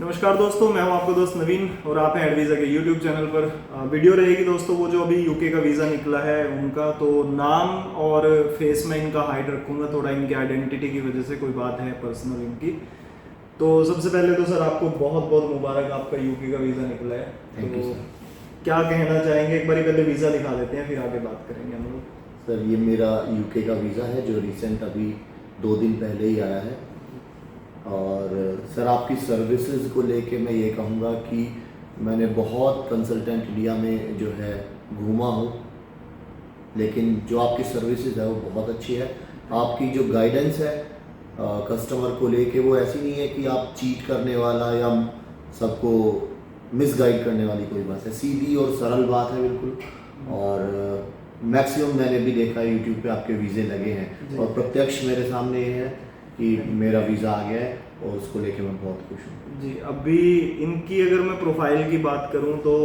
नमस्कार दोस्तों, मैं हूं आपका दोस्त नवीन और आप हैं एडवीज़ा के यूट्यूब चैनल पर। वीडियो रहेगी दोस्तों वो जो अभी यूके का वीज़ा निकला है उनका, तो नाम और फेस में इनका हाइड रखूंगा, थोड़ा इनकी आइडेंटिटी की वजह से कोई बात है पर्सनल इनकी। तो सबसे पहले तो सर आपको बहुत बहुत मुबारक, आपका यूके का वीज़ा निकला है। थैंक यू तो सर। क्या कहना चाहेंगे, एक बारी पहले वीज़ा दिखा देते हैं फिर आगे बात करेंगे हम लोग। सर ये मेरा यूके का वीज़ा है जो रिसेंट अभी 2 दिन पहले ही आया है। और सर आपकी सर्विसेज को लेके मैं ये कहूँगा कि मैंने बहुत कंसल्टेंट इंडिया में जो है घूमा हूँ, लेकिन जो आपकी सर्विसेज है वो बहुत अच्छी है। आपकी जो गाइडेंस है कस्टमर को लेके वो ऐसी नहीं है कि आप चीट करने वाला या सबको मिसगाइड करने वाली कोई बात है, सीधी और सरल बात है बिल्कुल। और मैक्सिमम मैंने भी देखा है यूट्यूब पे आपके वीज़े लगे हैं और प्रत्यक्ष मेरे सामने ये है कि मेरा वीज़ा आ गया है और उसको लेके मैं बहुत खुश हूँ जी। अभी इनकी अगर मैं प्रोफाइल की बात करूं तो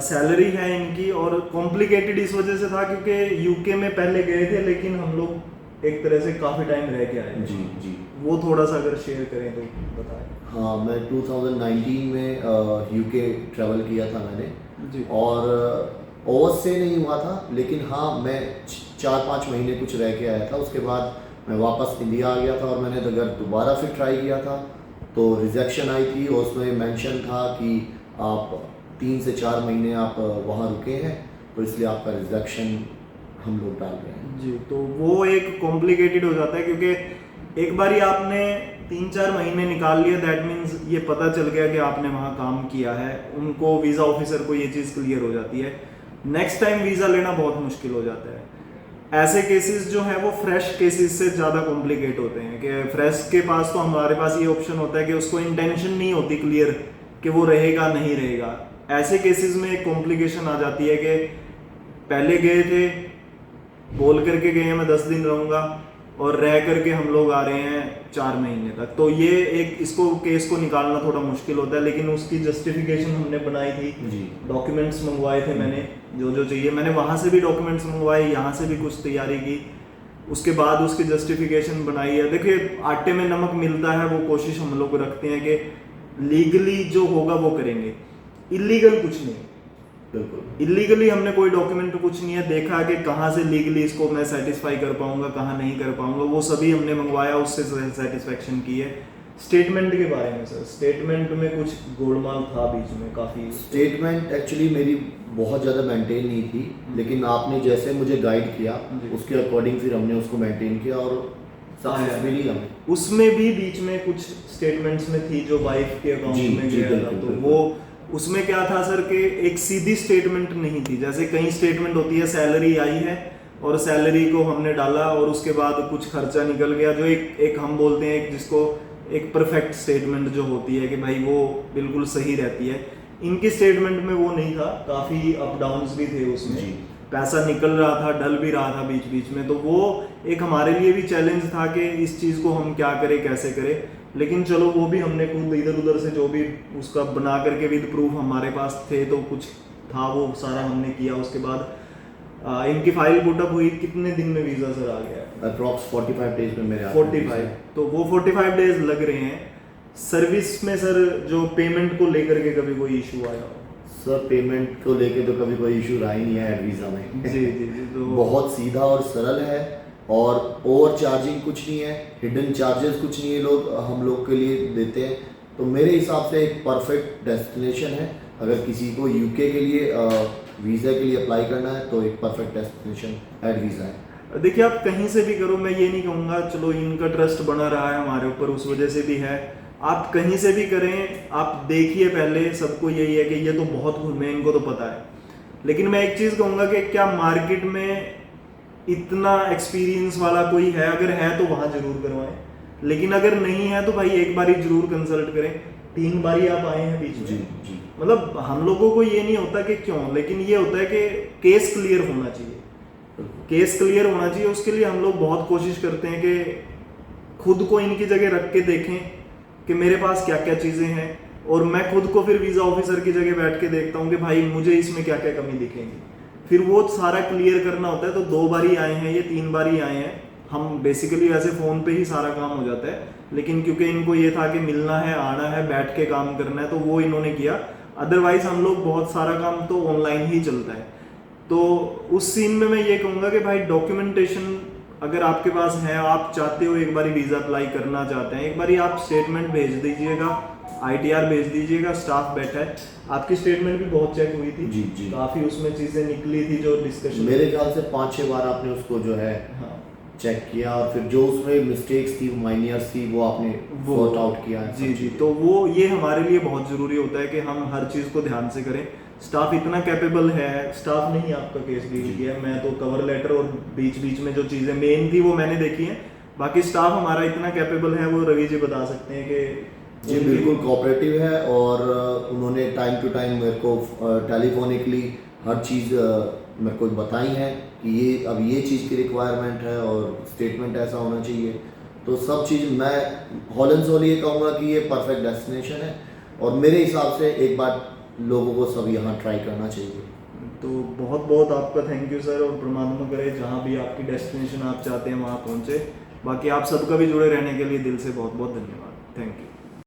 सैलरी है इनकी, और कॉम्प्लिकेटेड इस वजह से था क्योंकि यूके में पहले गए थे लेकिन हम लोग एक तरह से काफ़ी टाइम रह के आए। जी जी। वो थोड़ा सा अगर शेयर करें तो बताएं। हाँ, मैं 2019 में यूके ट्रैवल किया था मैंने जी। और ओवर से नहीं हुआ था, लेकिन हाँ मैं 4-5 महीने कुछ रह के आया था। उसके बाद मैं वापस इंडिया आ गया था और मैंने अगर दोबारा फिर ट्राई किया था तो रिजेक्शन आई थी और उसमें मेंशन था कि आप 3 से 4 महीने आप वहाँ रुके हैं, तो इसलिए आपका रिजेक्शन हम लोग डाल रहे हैं। जी, तो वो एक कॉम्प्लिकेटेड हो जाता है क्योंकि एक बारी आपने 3-4 महीने निकाल लिया, दैट मीन्स ये पता चल गया कि आपने वहाँ काम किया है, उनको वीज़ा ऑफिसर को ये चीज़ क्लियर हो जाती है। नेक्स्ट टाइम वीज़ा लेना बहुत मुश्किल हो जाता है। ऐसे केसेस जो हैं वो फ्रेश केसेस से ज़्यादा कॉम्प्लिकेट होते हैं कि फ्रेश के पास तो हमारे पास ये ऑप्शन होता है कि उसको इंटेंशन नहीं होती क्लियर कि वो रहेगा नहीं रहेगा। ऐसे केसेस में एक कॉम्प्लिकेशन आ जाती है कि पहले गए थे, बोल करके गए हैं मैं 10 दिन रहूँगा और रह करके हम लोग आ रहे हैं 4 महीने तक, तो ये एक इसको केस को निकालना थोड़ा मुश्किल होता है। लेकिन उसकी जस्टिफिकेशन हमने बनाई थी जी। डॉक्यूमेंट्स मंगवाए थे मैंने, जो चाहिए मैंने वहाँ से भी डॉक्यूमेंट्स मंगवाए, यहाँ से भी कुछ तैयारी की, उसके बाद उसकी जस्टिफिकेशन बनाई है। देखिए आटे में नमक मिलता है, वो कोशिश हम लोग रखते हैं कि लीगली जो होगा वो करेंगे, इलीगल कुछ नहीं। बिल्कुल इलीगली हमने कोई डॉक्यूमेंट कुछ नहीं है देखा कि कहाँ से लीगली इसको मैं सेटिस्फाई कर पाऊंगा, कहाँ नहीं कर पाऊंगा, वो सभी हमने मंगवाया, उससे सेटिस्फेक्शन की है। स्टेटमेंट के बारे में सर, स्टेटमेंट में कुछ गोलमाल था बीच में काफ़ी। स्टेटमेंट एक्चुअली मेरी बहुत ज़्यादा मेंटेन नहीं थी, लेकिन आपने जैसे मुझे गाइड किया उसके अकॉर्डिंग फिर हमने उसको मेंटेन किया और सक्सेस मिली हमें। उसमें भी बीच में कुछ स्टेटमेंट्स में थी जो वाइफ के अकाउंट में गया था, तो वो उसमें क्या था सर कि एक सीधी स्टेटमेंट नहीं थी। जैसे कई स्टेटमेंट होती है, सैलरी आई है और सैलरी को हमने डाला और उसके बाद कुछ खर्चा निकल गया, जो एक हम बोलते हैं एक जिसको एक परफेक्ट स्टेटमेंट जो होती है कि भाई वो बिल्कुल सही रहती है। इनकी स्टेटमेंट में वो नहीं था, काफ़ी अप डाउन्स भी थे उसमें, पैसा निकल रहा था, डल भी रहा था बीच बीच में, तो वो एक हमारे लिए भी चैलेंज था कि इस चीज़ को हम क्या करें कैसे करें। लेकिन चलो वो भी हमने खुद इधर उधर से जो भी उसका बना करके विद प्रूफ हमारे पास थे, तो कुछ था वो सारा हमने किया। उसके बाद इनकी फाइल पुटअप हुई, कितने दिन में वीज़ा सर आ गया? अप्रॉक्स 45 डेज में मेरे 45, तो वो 45 डेज लग रहे हैं। सर्विस में सर जो पेमेंट को लेकर के कभी कोई इशू आया हो? सर पेमेंट को लेके तो कभी कोई इशू रहा ही नहीं है वीज़ा में। जी जी जी। तो बहुत सीधा और सरल है और ओवर चार्जिंग कुछ नहीं है, हिडन चार्जेस कुछ नहीं है लोग हम लोग के लिए देते हैं। तो मेरे हिसाब से एक परफेक्ट डेस्टिनेशन है। अगर किसी को यूके के लिए वीज़ा के लिए अप्लाई करना है तो एक परफेक्ट डेस्टिनेशन एडवीज़ा है। देखिए आप कहीं से भी करो, मैं ये नहीं कहूँगा, चलो इनका ट्रस्ट बना रहा है हमारे ऊपर उस वजह से भी है। आप कहीं से भी करें, आप देखिए पहले, सबको यही है कि ये तो बहुत घूमे, इनको तो पता है। लेकिन मैं एक चीज़ कहूँगा कि क्या मार्केट में इतना एक्सपीरियंस वाला कोई है? अगर है तो वहाँ जरूर करवाएं, लेकिन अगर नहीं है तो भाई एक बारी जरूर कंसल्ट करें। 3 बारी आप आए हैं बीच जी में, जी। मतलब हम लोगों को ये नहीं होता कि क्यों, लेकिन ये होता है कि केस क्लियर होना चाहिए, केस क्लियर होना चाहिए। उसके लिए हम लोग बहुत कोशिश करते हैं कि खुद को इनकी जगह रख के देखें कि मेरे पास क्या क्या चीज़ें हैं, और मैं खुद को फिर वीज़ा ऑफिसर की जगह बैठ के देखता हूँ कि भाई मुझे इसमें क्या क्या कमी दिखेंगी, फिर वो सारा क्लियर करना होता है। तो 2 बारी आए हैं, ये 3 बारी आए हैं, हम बेसिकली वैसे फ़ोन पे ही सारा काम हो जाता है, लेकिन क्योंकि इनको ये था कि मिलना है, आना है, बैठ के काम करना है, तो वो इन्होंने किया। अदरवाइज हम लोग बहुत सारा काम तो ऑनलाइन ही चलता है। तो उस सीन में मैं ये कहूँगा कि भाई डॉक्यूमेंटेशन अगर आपके पास है, आप चाहते हो एक बारी वीज़ा अप्लाई करना चाहते हैं, एक बारी आप स्टेटमेंट भेज दीजिएगा, ITR भेज दीजिएगा, स्टाफ बैठा है। आपकी स्टेटमेंट भी बहुत चेक हुई थी जी जी, काफ़ी उसमें चीज़ें निकली थी जो डिस्कशन। मेरे ख्याल से 5-6 बार आपने उसको जो है हाँ चेक किया, और फिर जो उसमें मिस्टेक्स थी, माइनर्स थी, वो आपने सॉर्ट आउट किया है। जी जी, तो वो ये हमारे लिए बहुत ज़रूरी होता है कि हम हर चीज़ को ध्यान से करें। स्टाफ इतना कैपेबल है, स्टाफ ने ही आपका केस डील किया है। मैं तो कवर लेटर और बीच बीच में जो चीज़ें मेन थी वो मैंने देखी हैं, बाकी स्टाफ हमारा इतना कैपेबल है, वो रवि जी बता सकते हैं कि जी बिल्कुल कोऑपरेटिव है, और उन्होंने टाइम टू टाइम मेरे को टेलीफोनिकली हर चीज़ मेरे को बताई है कि ये अब ये चीज़ की रिक्वायरमेंट है और स्टेटमेंट ऐसा होना चाहिए। तो सब चीज़ मैं हॉलैंड ये कहूँगा कि ये परफेक्ट डेस्टिनेशन है, और मेरे हिसाब से एक बार लोगों को सब यहाँ ट्राई करना चाहिए। तो बहुत बहुत आपका थैंक यू सर, और परमात्मा करे जहाँ भी आपकी डेस्टिनेशन आप चाहते हैं वहाँ पहुँचे। बाकी आप सबका भी जुड़े रहने के लिए दिल से बहुत बहुत धन्यवाद। Thank you.